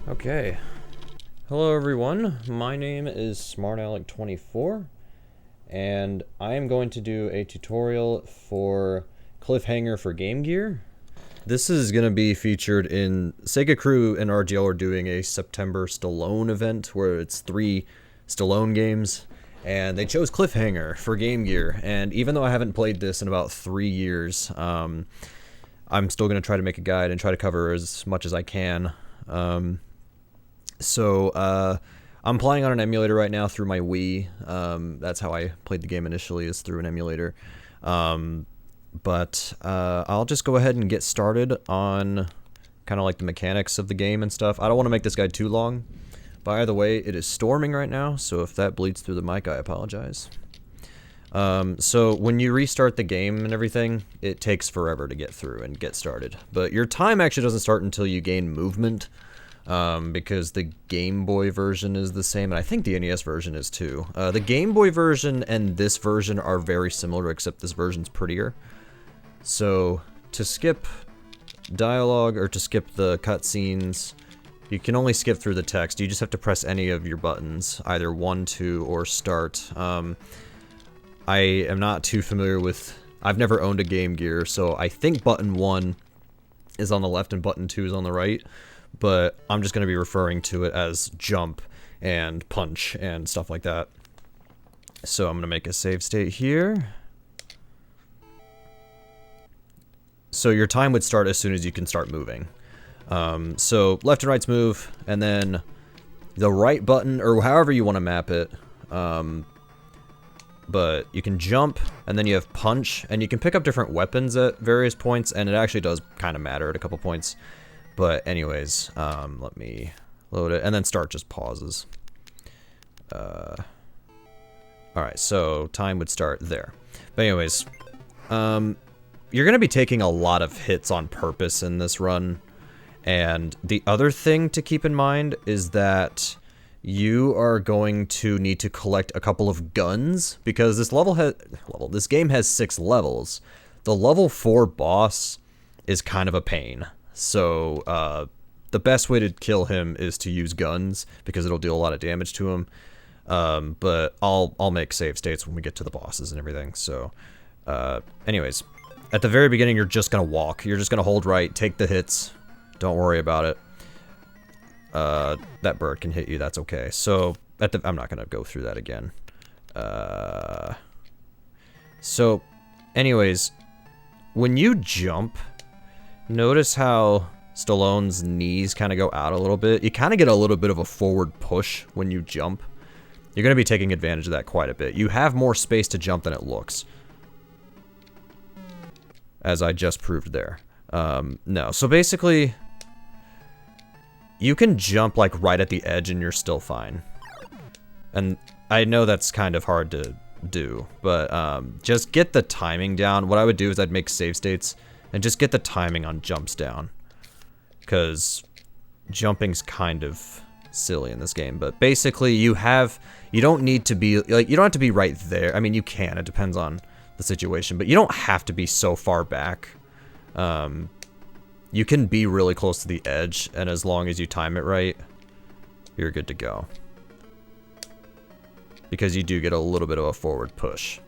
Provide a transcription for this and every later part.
Okay. Hello everyone, my name is SmartAlec24, and I am going to do a tutorial for Cliffhanger for Game Gear. This is going to be featured in Sega Crew and RGL are doing a September Stallone event where it's 3 Stallone games, and they chose Cliffhanger for Game Gear, and even though I haven't played this in about 3 years, I'm still going to try to make a guide and try to cover as much as I can. I'm playing on an emulator right now through my Wii. That's how I played the game initially, is through an emulator. I'll just go ahead and get started on kind of like the mechanics of the game and stuff. I don't want to make this guide too long. By the way, it is storming right now, so if that bleeds through the mic, I apologize. So when you restart the game and everything, it takes forever to get through and get started. But your time actually doesn't start until you gain movement. Because the Game Boy version is the same, and I think the NES version is too. The Game Boy version and this version are very similar, except this version's prettier. So, to skip dialogue, or to skip the cutscenes, you can only skip through the text. You just have to press any of your buttons, either 1, 2, or start. I am not too familiar with... I've never owned a Game Gear, so I think button 1 is on the left and button 2 is on the right. But I'm just going to be referring to it as jump and punch and stuff like that. So I'm going to make a save state here. So your time would start as soon as you can start moving. So left and right's move, and then the right button, or however you want to map it. But you can jump, and then you have punch, and you can pick up different weapons at various points, and it actually does kind of matter at a couple points. But anyways, let me load it, and then start just pauses. Alright, so time would start there. But anyways, you're going to be taking a lot of hits on purpose in this run. And the other thing to keep in mind is that you are going to need to collect a couple of guns, because this game has 6 levels. The level 4 boss is kind of a pain. So, the best way to kill him is to use guns, because it'll deal a lot of damage to him. But I'll make save states when we get to the bosses and everything. So, anyways, at the very beginning, you're just gonna walk. You're just gonna hold right, take the hits. Don't worry about it. That bird can hit you, that's okay. So, I'm not gonna go through that again. So, anyways, when you jump... Notice how Stallone's knees kind of go out a little bit. You kind of get a little bit of a forward push when you jump. You're going to be taking advantage of that quite a bit. You have more space to jump than it looks. As I just proved there. No, so basically, you can jump like right at the edge and you're still fine. And I know that's kind of hard to do, but just get the timing down. What I would do is I'd make save states and just get the timing on jumps down, because jumping's kind of silly in this game. But basically, you don't need to be like, you don't have to be right there. I mean, you can. It depends on the situation, but you don't have to be so far back. You can be really close to the edge, and as long as you time it right, you're good to go. Because you do get a little bit of a forward push.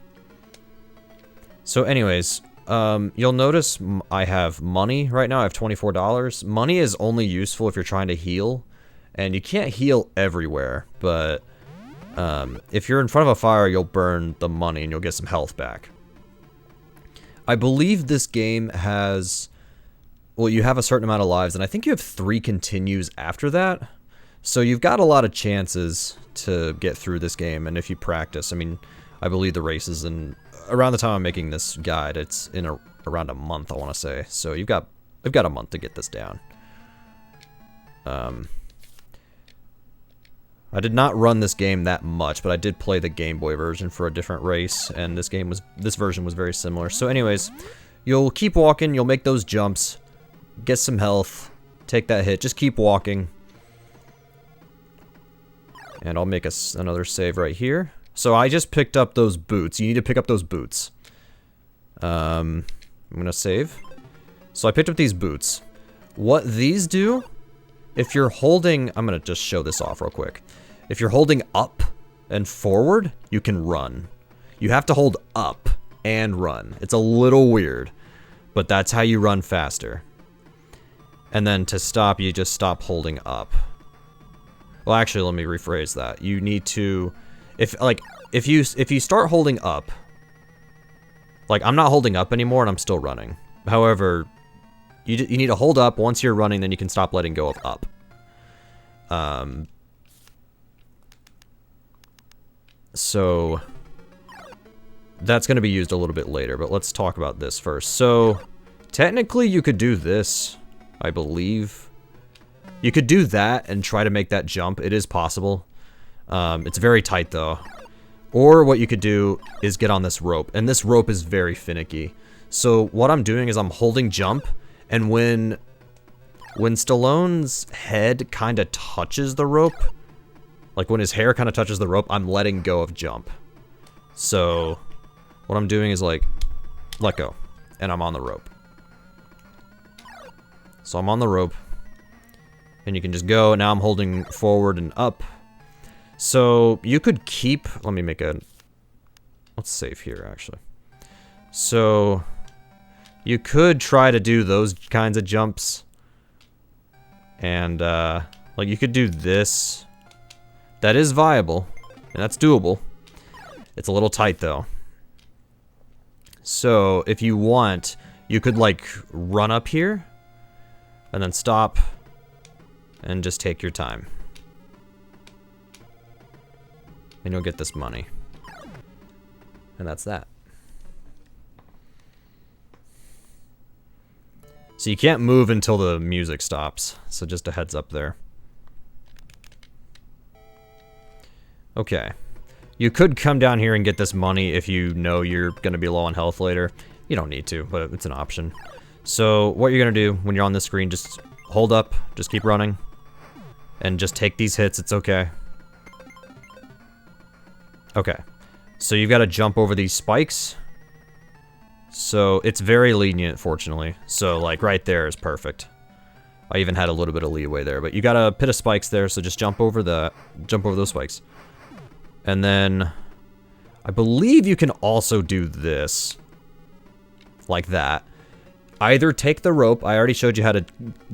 So, anyways. You'll notice I have money right now. I have $24. Money is only useful if you're trying to heal, and you can't heal everywhere, but if you're in front of a fire, you'll burn the money and you'll get some health back. I believe this game has, well, you have a certain amount of lives, and I think you have 3 continues after that, so you've got a lot of chances to get through this game. And if you practice, I mean, I believe the race is in around the time I'm making this guide, it's in around a month, I want to say. So we've got a month to get this down. I did not run this game that much, but I did play the Game Boy version for a different race, and this version was very similar. So anyways, you'll keep walking, you'll make those jumps, get some health, take that hit, just keep walking. And I'll make another save right here. So I just picked up those boots. You need to pick up those boots. I'm gonna save. So I picked up these boots. What these do if you're holding, I'm gonna just show this off real quick. If you're holding up and forward, you can run. You have to hold up and run. It's a little weird, but that's how you run faster. And then to stop, you just stop holding up. Well, actually, let me rephrase that. You need to, if you start holding up, like I'm not holding up anymore and I'm still running. However, you need to hold up. Once you're running, then you can stop letting go of up. So that's going to be used a little bit later, but let's talk about this first. So technically you could do this, I believe. You could do that and try to make that jump. It is possible. It's very tight though. Or what you could do is get on this rope, and this rope is very finicky. So what I'm doing is I'm holding jump, and when Stallone's head kind of touches the rope, like when his hair kind of touches the rope, I'm letting go of jump. So what I'm doing is like, let go, and I'm on the rope. So I'm on the rope, and you can just go. Now I'm holding forward and up. So you could keep, let me make a, let's save here actually. So you could try to do those kinds of jumps. And like you could do this. That is viable, and that's doable. It's a little tight though. So if you want, you could like run up here and then stop and just take your time. And you'll get this money. And that's that. So you can't move until the music stops. So just a heads up there. Okay. You could come down here and get this money if you know you're going to be low on health later. You don't need to, but it's an option. So what you're going to do when you're on this screen, just hold up, just keep running, and just take these hits. It's okay. Okay. So you've got to jump over these spikes. So it's very lenient, fortunately. So like right there is perfect. I even had a little bit of leeway there, but you got a pit of spikes there, so just jump over those spikes. And then I believe you can also do this like that. Either take the rope. I already showed you how to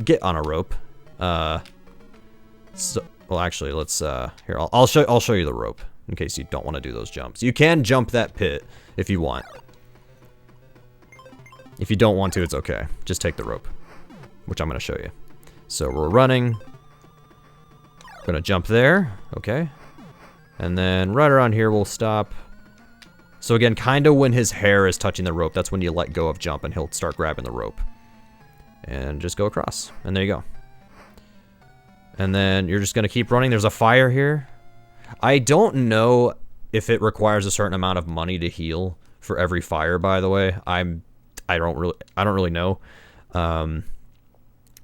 get on a rope. So, well, actually, let's here. I'll show you the rope in case you don't want to do those jumps. You can jump that pit if you want. If you don't want to, it's okay. Just take the rope, which I'm going to show you. So we're running. We're going to jump there. Okay. And then right around here, we'll stop. So again, kind of when his hair is touching the rope, that's when you let go of jump and he'll start grabbing the rope. And just go across. And there you go. And then you're just going to keep running. There's a fire here. I don't know if it requires a certain amount of money to heal for every fire, by the way. I don't really know.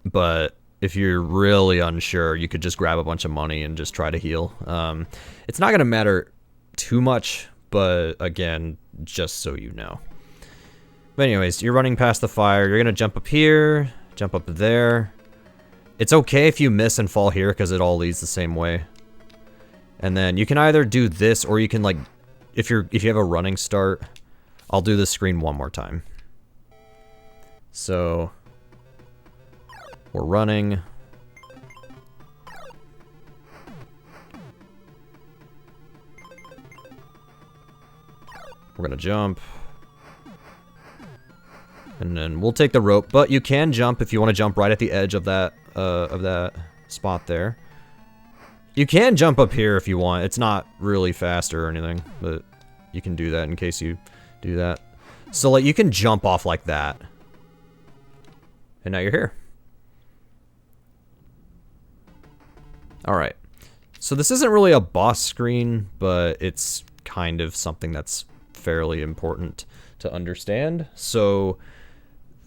But if you're really unsure, you could just grab a bunch of money and just try to heal. It's not going to matter too much, but again, just so you know. But anyways, you're running past the fire. You're going to jump up here, jump up there. It's okay if you miss and fall here because it all leads the same way. And then you can either do this or you can like, if you have a running start, I'll do this screen one more time. So we're running. We're gonna jump. And then we'll take the rope, but you can jump if you want to jump right at the edge of that spot there. You can jump up here if you want. It's not really faster or anything, but you can do that in case you do that. So like you can jump off like that. And now you're here. Alright. So this isn't really a boss screen, but it's kind of something that's fairly important to understand. So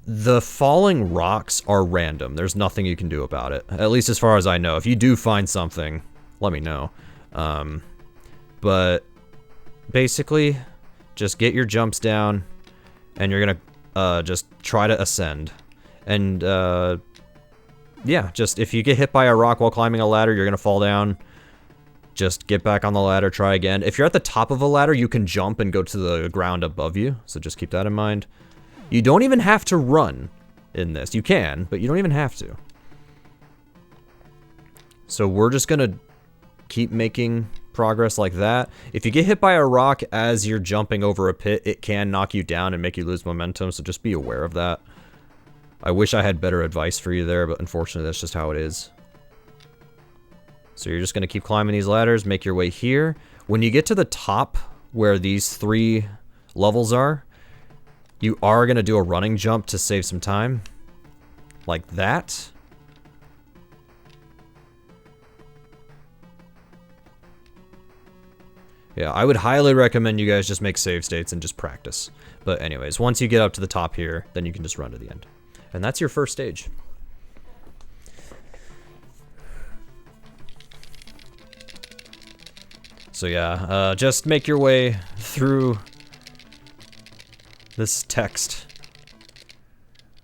the falling rocks are random. There's nothing you can do about it. At least as far as I know. If you do find something, let me know. But basically, just get your jumps down, and you're gonna just try to ascend. And yeah, just if you get hit by a rock while climbing a ladder, you're going to fall down. Just get back on the ladder, try again. If you're at the top of a ladder, you can jump and go to the ground above you, so just keep that in mind. You don't even have to run in this. You can, but you don't even have to. So we're just going to keep making progress like that. If you get hit by a rock as you're jumping over a pit, it can knock you down and make you lose momentum, so just be aware of that. I wish I had better advice for you there, but unfortunately that's just how it is. So you're just going to keep climbing these ladders, make your way here. When you get to the top where these 3 levels are, you are going to do a running jump to save some time. Like that. Yeah, I would highly recommend you guys just make save states and just practice. But anyways, once you get up to the top here, then you can just run to the end. And that's your first stage. So yeah, just make your way through this text.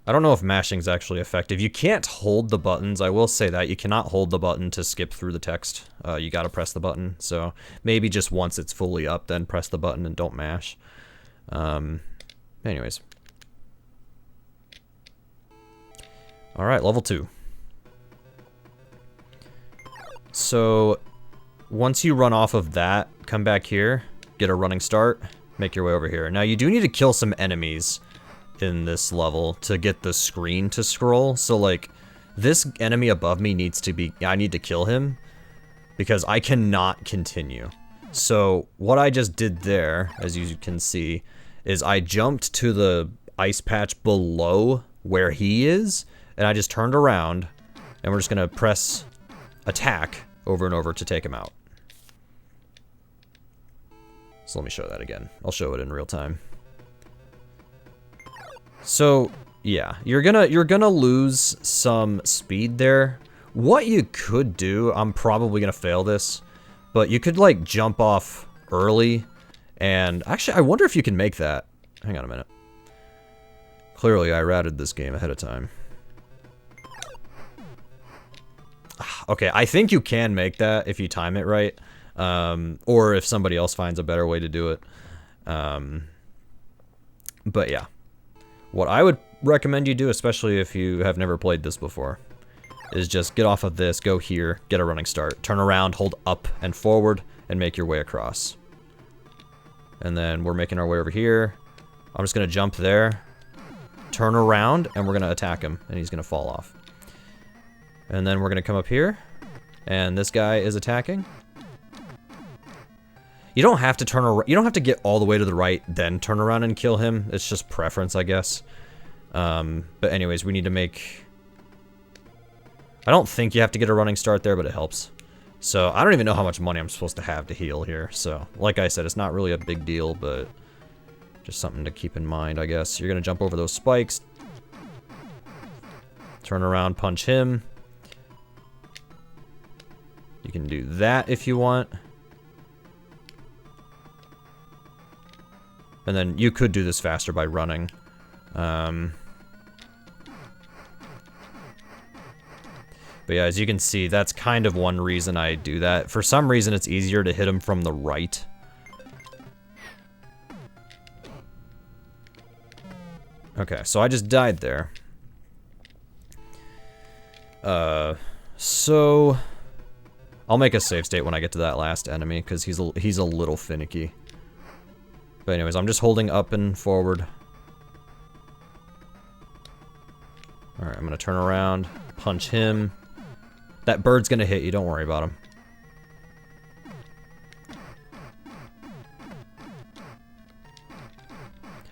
I don't know if mashing's actually effective. You can't hold the buttons, I will say that. You cannot hold the button to skip through the text. You gotta press the button. So maybe just once it's fully up, then press the button and don't mash. Anyways. Alright, level 2. So once you run off of that, come back here, get a running start, make your way over here. Now you do need to kill some enemies in this level to get the screen to scroll. So like this enemy above me needs to be, I need to kill him because I cannot continue. So what I just did there, as you can see, is I jumped to the ice patch below where he is, and I just turned around, and we're just gonna press attack over and over to take him out. So let me show that again. I'll show it in real time. So yeah, you're gonna lose some speed there. What you could do, I'm probably gonna fail this, but you could like jump off early, and actually I wonder if you can make that. Hang on a minute. Clearly I ratted this game ahead of time. Okay, I think you can make that if you time it right, or if somebody else finds a better way to do it. But yeah, what I would recommend you do, especially if you have never played this before, is just get off of this, go here, get a running start, turn around, hold up and forward, and make your way across. And then we're making our way over here. I'm just gonna jump there, turn around, and we're gonna attack him, and he's gonna fall off. And then we're gonna come up here, and this guy is attacking. You don't have to turn around, you don't have to get all the way to the right, then turn around and kill him. It's just preference, I guess. But anyways, we need to make... I don't think you have to get a running start there, but it helps. So, I don't even know how much money I'm supposed to have to heal here. So, like I said, it's not really a big deal, but just something to keep in mind, I guess. You're gonna jump over those spikes. Turn around, punch him. You can do that if you want. And then you could do this faster by running. But yeah, as you can see, that's kind of one reason I do that. For some reason, it's easier to hit him from the right. Okay, so I just died there. So I'll make a save state when I get to that last enemy, because he's a little finicky. But anyways, I'm just holding up and forward. Alright, I'm gonna turn around, punch him. That bird's gonna hit you, don't worry about him.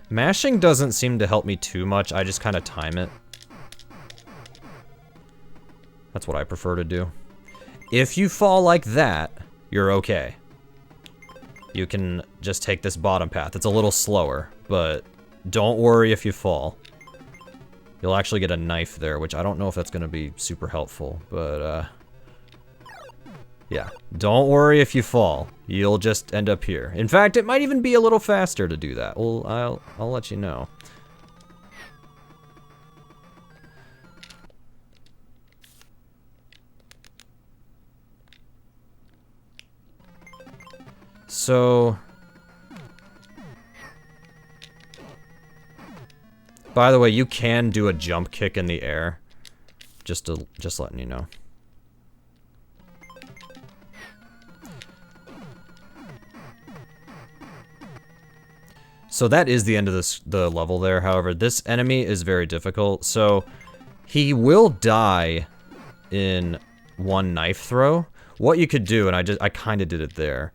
Mashing doesn't seem to help me too much, I just kind of time it. That's what I prefer to do. If you fall like that, you're okay. You can just take this bottom path. It's a little slower, but don't worry if you fall. You'll actually get a knife there, which I don't know if that's going to be super helpful, but yeah. Don't worry if you fall. You'll just end up here. In fact, it might even be a little faster to do that. Well, I'll let you know. So, by the way, you can do a jump kick in the air. Just letting you know. So that is the end of the level there. However, this enemy is very difficult. So he will die in one knife throw. What you could do, and I kind of did it there,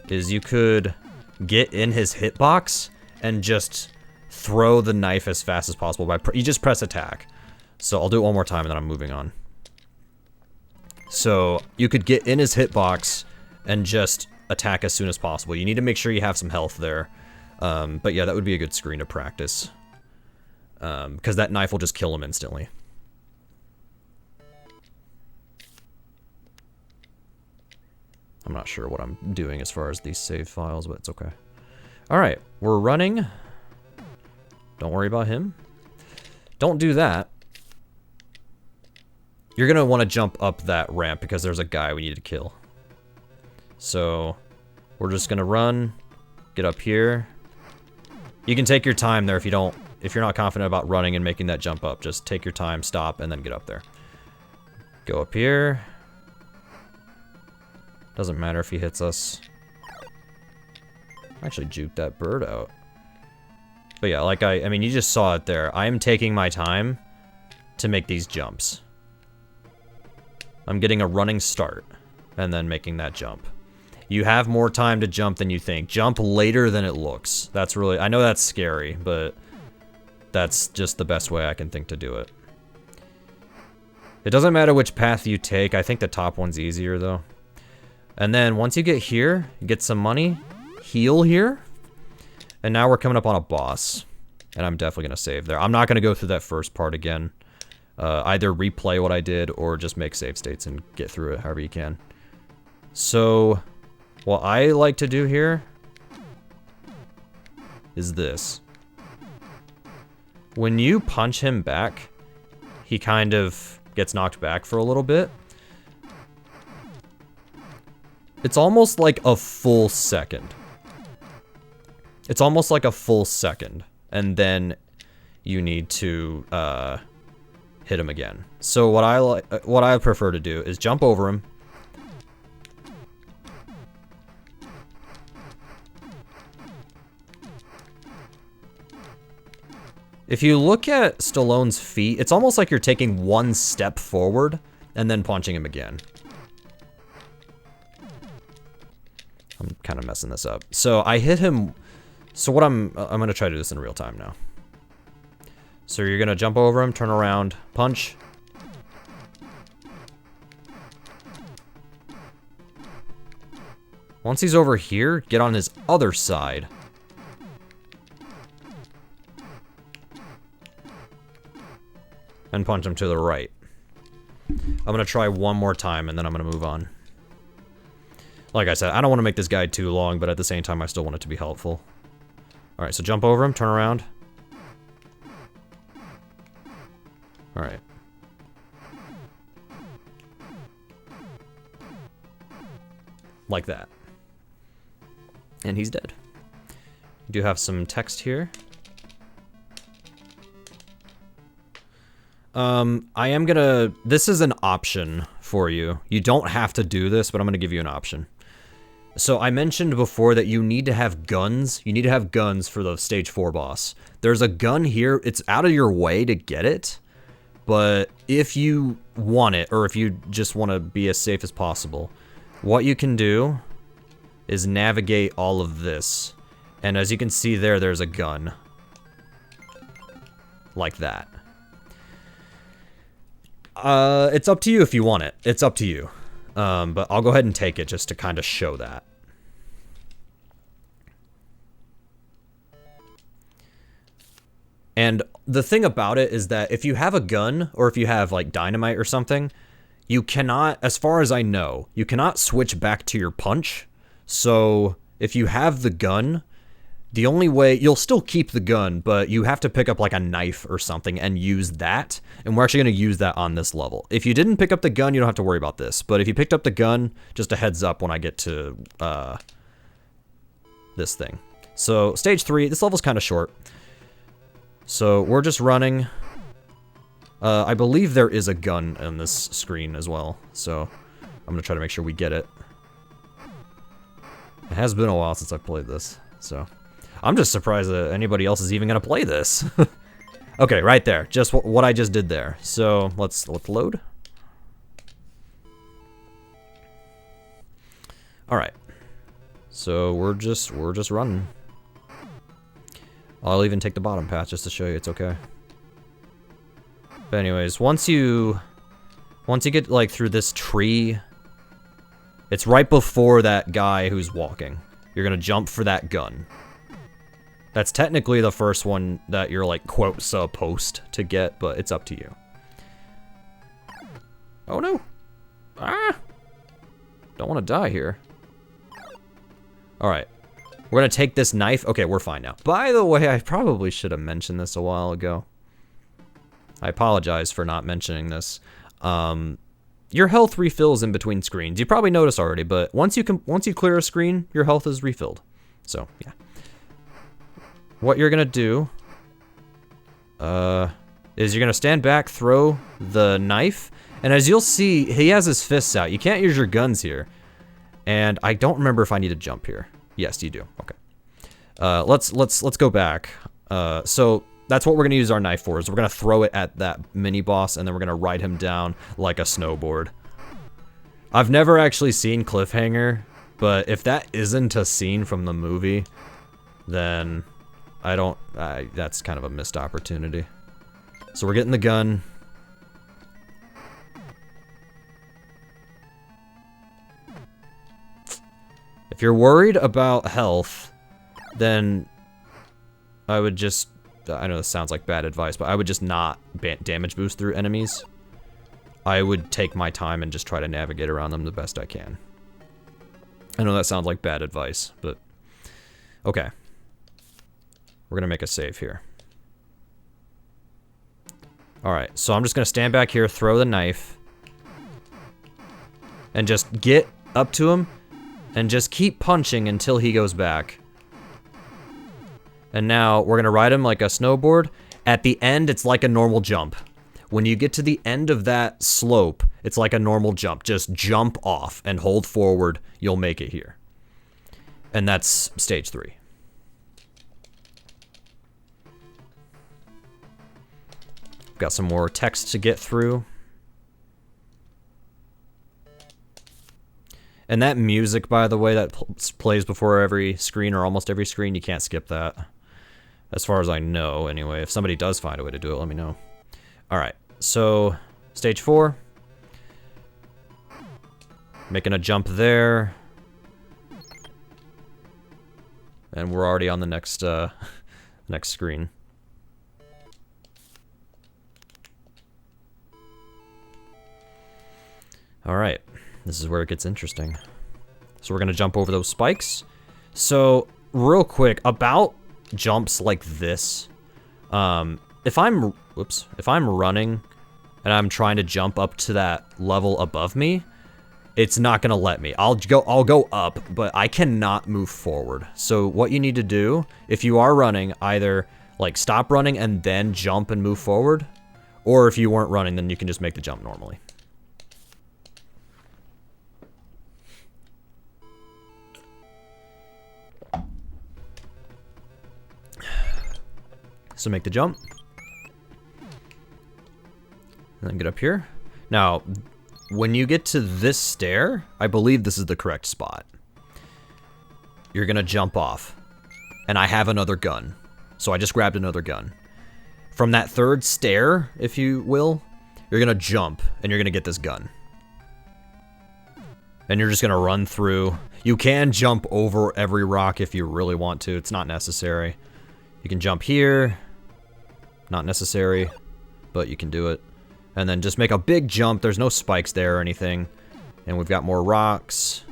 is you could get in his hitbox and just throw the knife as fast as possible by you just press attack. So I'll do it one more time and then I'm moving on. So you could get in his hitbox and just attack as soon as possible. You need to make sure you have some health there. But yeah, that would be a good screen to practice. Because that knife will just kill him instantly. I'm not sure what I'm doing as far as these save files, but it's okay. Alright, we're running. Don't worry about him. Don't do that. You're gonna want to jump up that ramp because there's a guy we need to kill. So, we're just gonna run, get up here. You can take your time there if you're not confident about running and making that jump up. Just take your time, stop, and then get up there. Go up here. Doesn't matter if he hits us. Actually juked that bird out. But yeah, like I mean, you just saw it there. I am taking my time to make these jumps. I'm getting a running start and then making that jump. You have more time to jump than you think. Jump later than it looks. That's really, I know that's scary, but that's just the best way I can think to do it. It doesn't matter which path you take. I think the top one's easier though. And then once you get here, get some money, heal here. And now we're coming up on a boss. And I'm definitely going to save there. I'm not going to go through that first part again. Either replay what I did or just make save states and get through it however you can. So, what I like to do here is this. When you punch him back, he kind of gets knocked back for a little bit. It's almost like a full second. It's almost like a full second. And then you need to hit him again. So what I prefer to do is jump over him. If you look at Stallone's feet, it's almost like you're taking one step forward and then punching him again. I'm kind of messing this up. So I hit him. So what I'm going to try to do this in real time now. So you're going to jump over him, turn around, punch. Once he's over here, get on his other side. And punch him to the right. I'm going to try one more time and then I'm going to move on. Like I said, I don't want to make this guide too long, but at the same time, I still want it to be helpful. Alright, so jump over him, turn around. Alright. Like that. And he's dead. You do have some text here. I am gonna... This is an option for you. You don't have to do this, but I'm gonna give you an option. So I mentioned before that you need to have guns. You need to have guns for the stage 4 boss. There's a gun here. It's out of your way to get it. But if you want it, or if you just want to be as safe as possible, what you can do is navigate all of this. And as you can see there, there's a gun. Like that. It's up to you if you want it. It's up to you. But I'll go ahead and take it just to kind of show that. And the thing about it is that if you have a gun, or if you have like dynamite or something, you cannot, as far as I know, you cannot switch back to your punch. So if you have the gun, The only way, you'll still keep the gun, but you have to pick up like a knife or something and use that. And we're actually going to use that on this level. If you didn't pick up the gun, you don't have to worry about this. But if you picked up the gun, just a heads up when I get to this thing. So stage 3, this level's kind of short. So we're just running. I believe there is a gun on this screen as well. So I'm going to try to make sure we get it. It has been a while since I've played this, so... I'm just surprised that anybody else is even gonna play this. Okay, right there. Just what I just did there. So let's load. All right. So we're just running. I'll even take the bottom path just to show you it's okay. But anyways, once you get like through this tree, it's right before that guy who's walking. You're gonna jump for that gun. That's technically the first one that you're, like, quote, supposed to get, but it's up to you. Oh, no. Ah! Don't want to die here. Alright. We're going to take this knife. Okay, we're fine now. By the way, I probably should have mentioned this a while ago. I apologize for not mentioning this. Your health refills in between screens. You probably noticed already, but once you clear a screen, your health is refilled. So, yeah. What you're gonna do is you're gonna stand back, throw the knife, and as you'll see, he has his fists out. You can't use your guns here. And I don't remember if I need to jump here. Yes, you do. Okay. Let's go back. So that's what we're gonna use our knife for, is we're gonna throw it at that mini boss, and then we're gonna ride him down like a snowboard. I've never actually seen Cliffhanger, but if that isn't a scene from the movie, then that's kind of a missed opportunity. So we're getting the gun. If you're worried about health, then I would just, I know this sounds like bad advice, but I would just not damage boost through enemies. I would take my time and just try to navigate around them the best I can. I know that sounds like bad advice, but okay. We're gonna make a save here. Alright, so I'm just gonna stand back here, throw the knife, and just get up to him, and just keep punching until he goes back. And now, we're gonna ride him like a snowboard. At the end, it's like a normal jump. When you get to the end of that slope, it's like a normal jump. Just jump off and hold forward, you'll make it here. And that's stage 3. Got some more text to get through. And that music, by the way, that plays before every screen, or almost every screen, you can't skip that. As far as I know, anyway. If somebody does find a way to do it, let me know. Alright, so stage 4. Making a jump there. And we're already on the next next screen. Alright, this is where it gets interesting. So we're gonna jump over those spikes. So, real quick, about jumps like this, if I'm running and I'm trying to jump up to that level above me, it's not gonna let me. I'll go up, but I cannot move forward. So what you need to do, if you are running, either like stop running and then jump and move forward, or if you weren't running, then you can just make the jump normally. So make the jump. And then get up here. Now, when you get to this stair, I believe this is the correct spot. You're gonna jump off. And I have another gun. So I just grabbed another gun. From that third stair, if you will, you're gonna jump and you're gonna get this gun. And you're just gonna run through. You can jump over every rock if you really want to. It's not necessary. You can jump here. Not necessary, but you can do it. And then just make a big jump. There's no spikes there or anything. And we've got more rocks.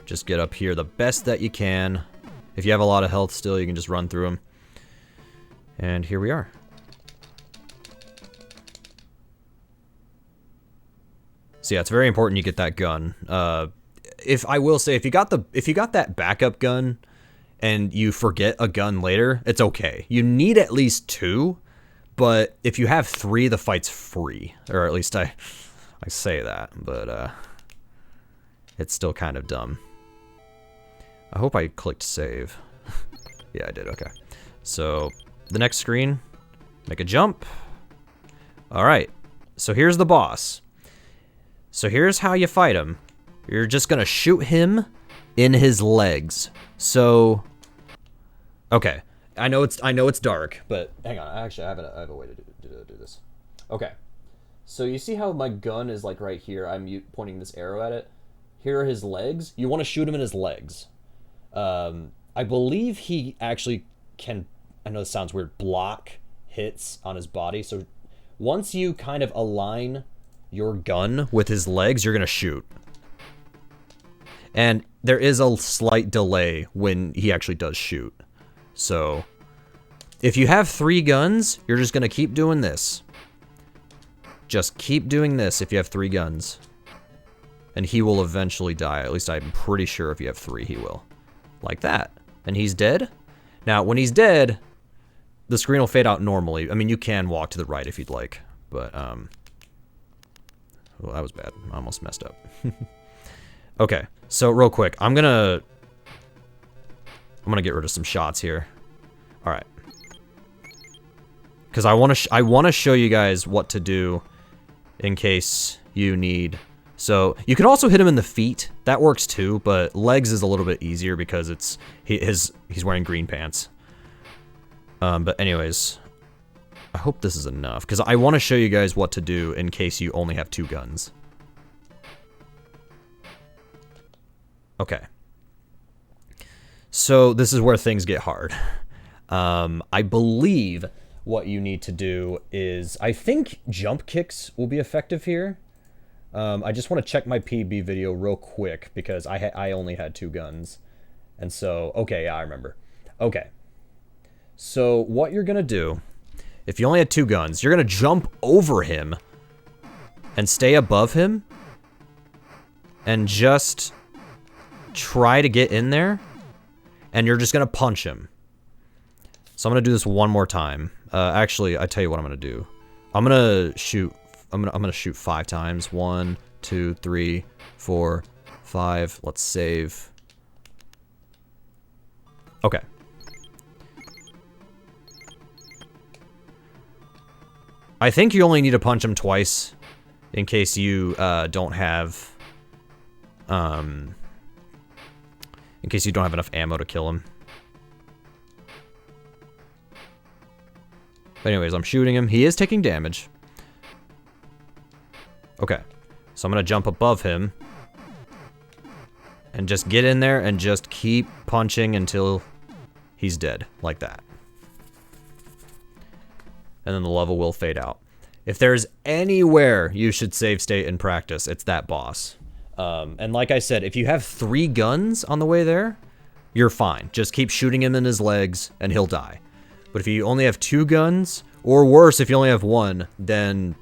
Just get up here the best that you can. If you have a lot of health still, you can just run through them. And here we are. So yeah, it's very important you get that gun. If you got that backup gun and you forget a gun later, it's okay. You need at least 2, but if you have 3, the fight's free. Or at least I say that, but it's still kind of dumb. I hope I clicked save. Yeah, I did, okay. So, the next screen, make a jump. Alright, so here's the boss. So here's how you fight him. You're just gonna shoot him in his legs. So, okay. I know it's dark, but hang on. Actually, I have a way to do this. Okay. So you see how my gun is like right here? I'm pointing this arrow at it. Here are his legs. You want to shoot him in his legs. I believe he actually can. I know this sounds weird. Block hits on his body. So once you kind of align your gun with his legs, you're gonna shoot. And there is a slight delay when he actually does shoot. So if you have 3 guns, you're just gonna keep doing this. Just keep doing this if you have 3 guns. And he will eventually die. At least I'm pretty sure if you have 3, he will. Like that. And he's dead. Now, when he's dead, the screen will fade out normally. I mean, you can walk to the right if you'd like. But, well, that was bad. I almost messed up. Okay, so real quick, I'm gonna get rid of some shots here. All right, because I want to show you guys what to do in case you need. So you can also hit him in the feet. That works too, but legs is a little bit easier because he's wearing green pants. But anyways, I hope this is enough because I want to show you guys what to do in case you only have 2 guns. Okay. So this is where things get hard. I believe what you need to do is, I think jump kicks will be effective here. I just want to check my PB video real quick because I only had 2 guns. And so, okay, yeah, I remember. Okay. So what you're going to do, if you only had 2 guns, you're going to jump over him and stay above him and just try to get in there, and you're just gonna punch him. So I'm gonna do this one more time. Actually, I tell you what I'm gonna do. I'm gonna shoot 5 times. 1, 2, 3, 4, 5. Let's save. Okay. I think you only need to punch him twice in case you don't have in case you don't have enough ammo to kill him. But anyways, I'm shooting him. He is taking damage. Okay. So I'm going to jump above him. And just get in there and just keep punching until he's dead. Like that. And then the level will fade out. If there's anywhere you should save state and practice, it's that boss. And like I said, if you have 3 guns on the way there, you're fine. Just keep shooting him in his legs and he'll die. But if you only have 2 guns, or worse, if you only have 1, then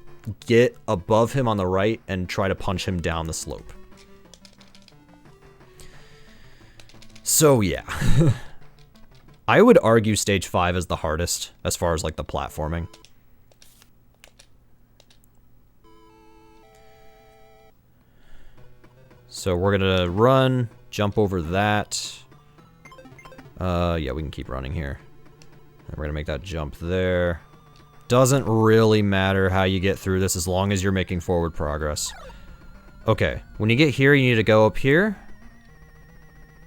get above him on the right and try to punch him down the slope. So yeah. I would argue stage 5 is the hardest as far as like the platforming. So we're gonna run, jump over that. Yeah, we can keep running here. And we're gonna make that jump there. Doesn't really matter how you get through this as long as you're making forward progress. Okay, when you get here, you need to go up here.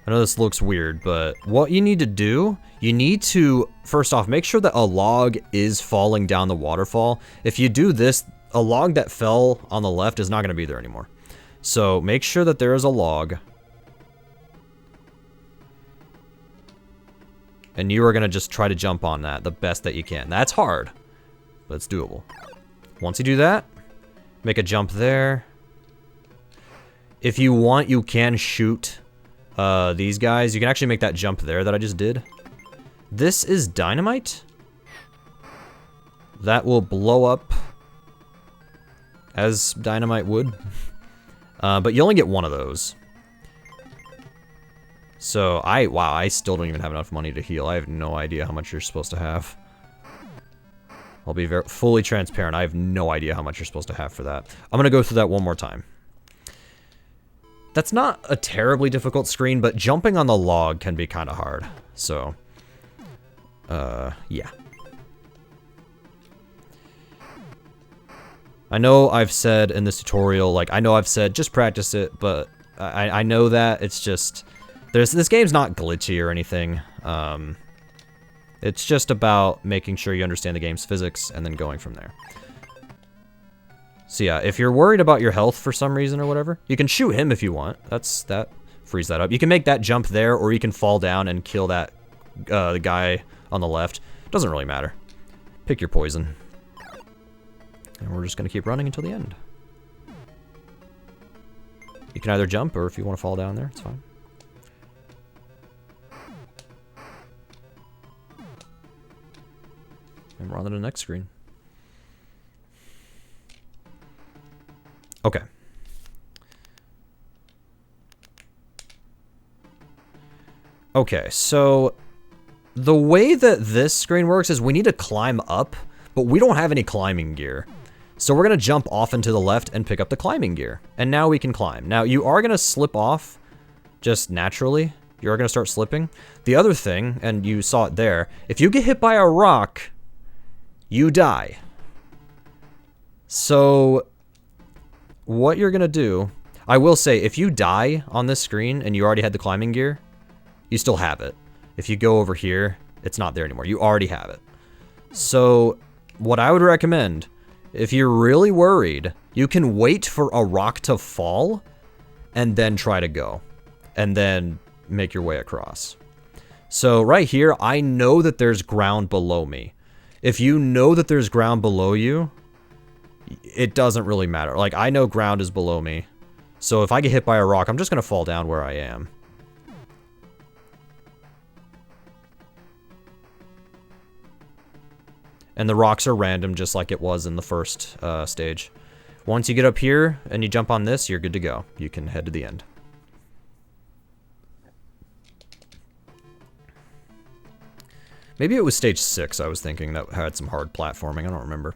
I know this looks weird, but what you need to do, you need to, first off, make sure that a log is falling down the waterfall. If you do this, a log that fell on the left is not gonna be there anymore. So make sure that there is a log. And you are going to just try to jump on that the best that you can. That's hard, but it's doable. Once you do that, make a jump there. If you want, you can shoot these guys. You can actually make that jump there that I just did. This is dynamite. That will blow up as dynamite would. But you only get one of those. So, wow, I still don't even have enough money to heal. I have no idea how much you're supposed to have. I'll be fully transparent. I have no idea how much you're supposed to have for that. I'm gonna go through that one more time. That's not a terribly difficult screen, but jumping on the log can be kind of hard. So, yeah. I know I've said in this tutorial, like, I know I've said just practice it, but I know that it's just, this game's not glitchy or anything. It's just about making sure you understand the game's physics and then going from there. So yeah, if you're worried about your health for some reason or whatever, you can shoot him if you want. That frees that up. You can make that jump there, or you can fall down and kill that the guy on the left. Doesn't really matter. Pick your poison. And we're just gonna keep running until the end. You can either jump, or if you want to fall down there, it's fine. And we're on to the next screen. Okay. Okay, so the way that this screen works is we need to climb up, but we don't have any climbing gear. So we're going to jump off into the left and pick up the climbing gear. And now we can climb. Now, you are going to slip off just naturally. You are going to start slipping. The other thing, and you saw it there, if you get hit by a rock, you die. So what you're going to do, I will say, if you die on this screen and you already had the climbing gear, you still have it. If you go over here, it's not there anymore. You already have it. So what I would recommend, if you're really worried, you can wait for a rock to fall and then try to go and then make your way across. So right here, I know that there's ground below me. If you know that there's ground below you, it doesn't really matter. Like, I know ground is below me. So if I get hit by a rock, I'm just going to fall down where I am. And the rocks are random, just like it was in the first stage. Once you get up here and you jump on this, you're good to go. You can head to the end. Maybe it was stage 6, I was thinking, that had some hard platforming. I don't remember.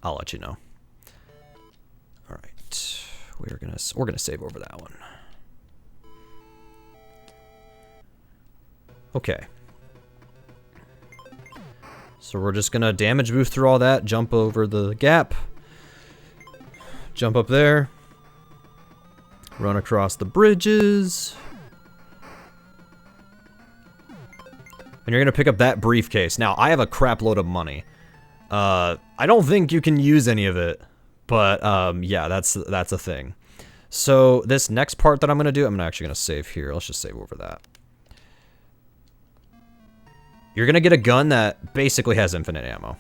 I'll let you know. All right, we're gonna save over that one. Okay. So we're just gonna damage boost through all that, jump over the gap, jump up there, run across the bridges, and you're gonna pick up that briefcase. Now, I have a crap load of money. I don't think you can use any of it, but yeah, that's a thing. So this next part that I'm gonna do, I'm actually gonna save here. Let's just save over that. You're gonna get a gun that basically has infinite ammo.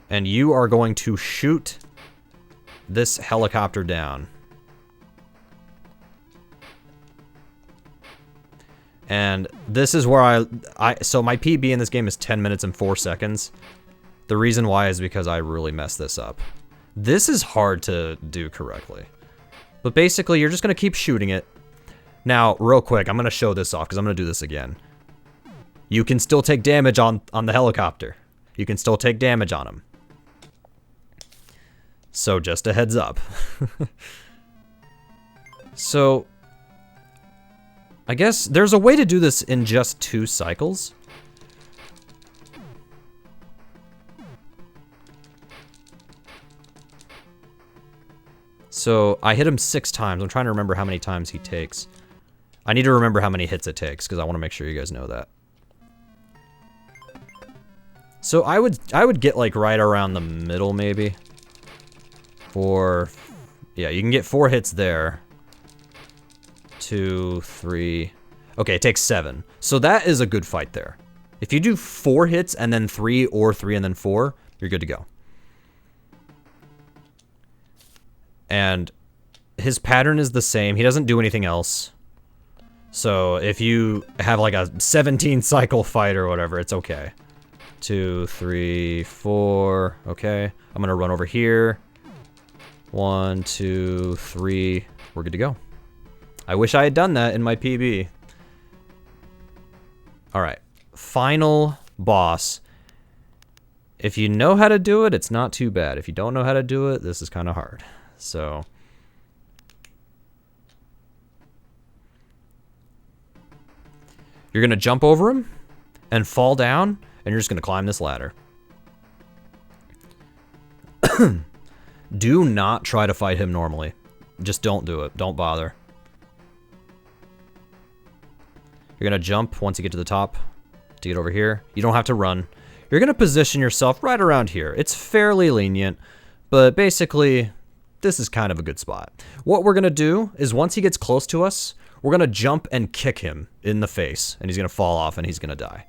And you are going to shoot this helicopter down. And this is where so my PB in this game is 10 minutes and 4 seconds. The reason why is because I really messed this up. This is hard to do correctly. But basically, you're just gonna keep shooting it. Now, real quick, I'm gonna show this off because I'm gonna do this again. You can still take damage on the helicopter. You can still take damage on him. So just a heads up. So I guess there's a way to do this in just 2 cycles. So I hit him 6 times. I'm trying to remember how many times he takes. I need to remember how many hits it takes because I want to make sure you guys know that. So I would get like right around the middle maybe. Yeah, you can get 4 hits there. 2, 3. Okay, it takes 7. So that is a good fight there. If you do 4 hits and then 3 or 3 and then 4, you're good to go. And his pattern is the same. He doesn't do anything else. So if you have like a 17 cycle fight or whatever, it's okay. 2, 3, 4. Okay. I'm gonna run over here. 1, 2, 3. We're good to go. I wish I had done that in my PB. All right. Final boss. If you know how to do it, it's not too bad. If you don't know how to do it, this is kind of hard. So you're going to jump over him and fall down, and you're just going to climb this ladder. Do not try to fight him normally. Just don't do it. Don't bother. You're going to jump once you get to the top to get over here. You don't have to run. You're going to position yourself right around here. It's fairly lenient, but basically, this is kind of a good spot. What we're going to do is once he gets close to us, we're going to jump and kick him in the face, and he's going to fall off, and he's going to die.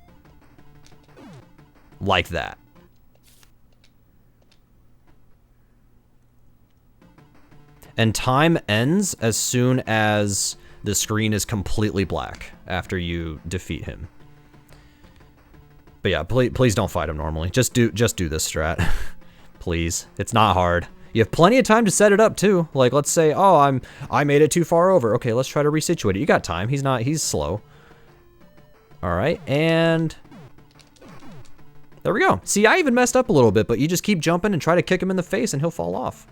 Like that. And time ends as soon as the screen is completely black after you defeat him. But yeah, please don't fight him normally. Just do this strat. Please. It's not hard. You have plenty of time to set it up too. Like, let's say, oh, I made it too far over. Okay, let's try to resituate it. You got time. He's slow. All right, and there we go. See, I even messed up a little bit, but you just keep jumping and try to kick him in the face and he'll fall off.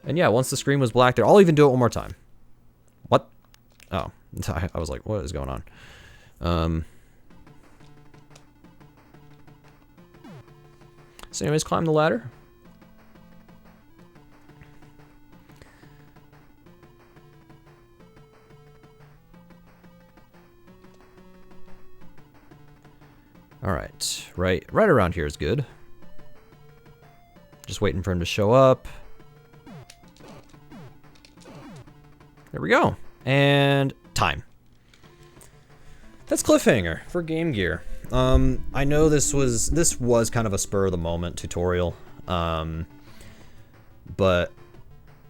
And yeah, once the screen was black there, I'll even do it one more time. What? Oh, I was like, what is going on? So anyways, climb the ladder. All right, right around here is good. Just waiting for him to show up. There we go. And time. That's Cliffhanger for Game Gear. I know this was kind of a spur of the moment tutorial. But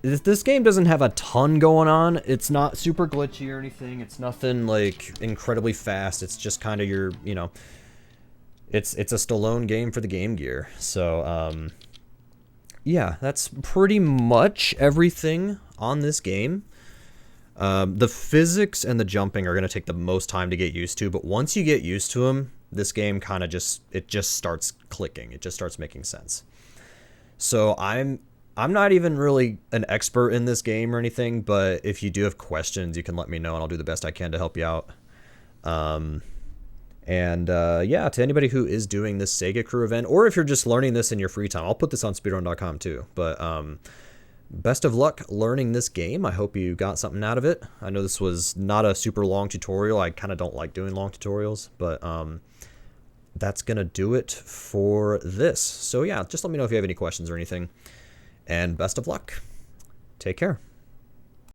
this game doesn't have a ton going on. It's not super glitchy or anything. It's nothing like incredibly fast. It's just kind of your, you know, it's a Stallone game for the Game Gear. So, yeah, that's pretty much everything on this game. The physics and the jumping are going to take the most time to get used to, but once you get used to them, this game kind of just starts clicking. It just starts making sense. So I'm not even really an expert in this game or anything, but if you do have questions, you can let me know and I'll do the best I can to help you out. Yeah, to anybody who is doing this Sega Crew event, or if you're just learning this in your free time, I'll put this on speedrun.com too, but best of luck learning this game. I hope you got something out of it. I know this was not a super long tutorial. I kind of don't like doing long tutorials, but that's going to do it for this. So yeah, just let me know if you have any questions or anything, and best of luck. Take care.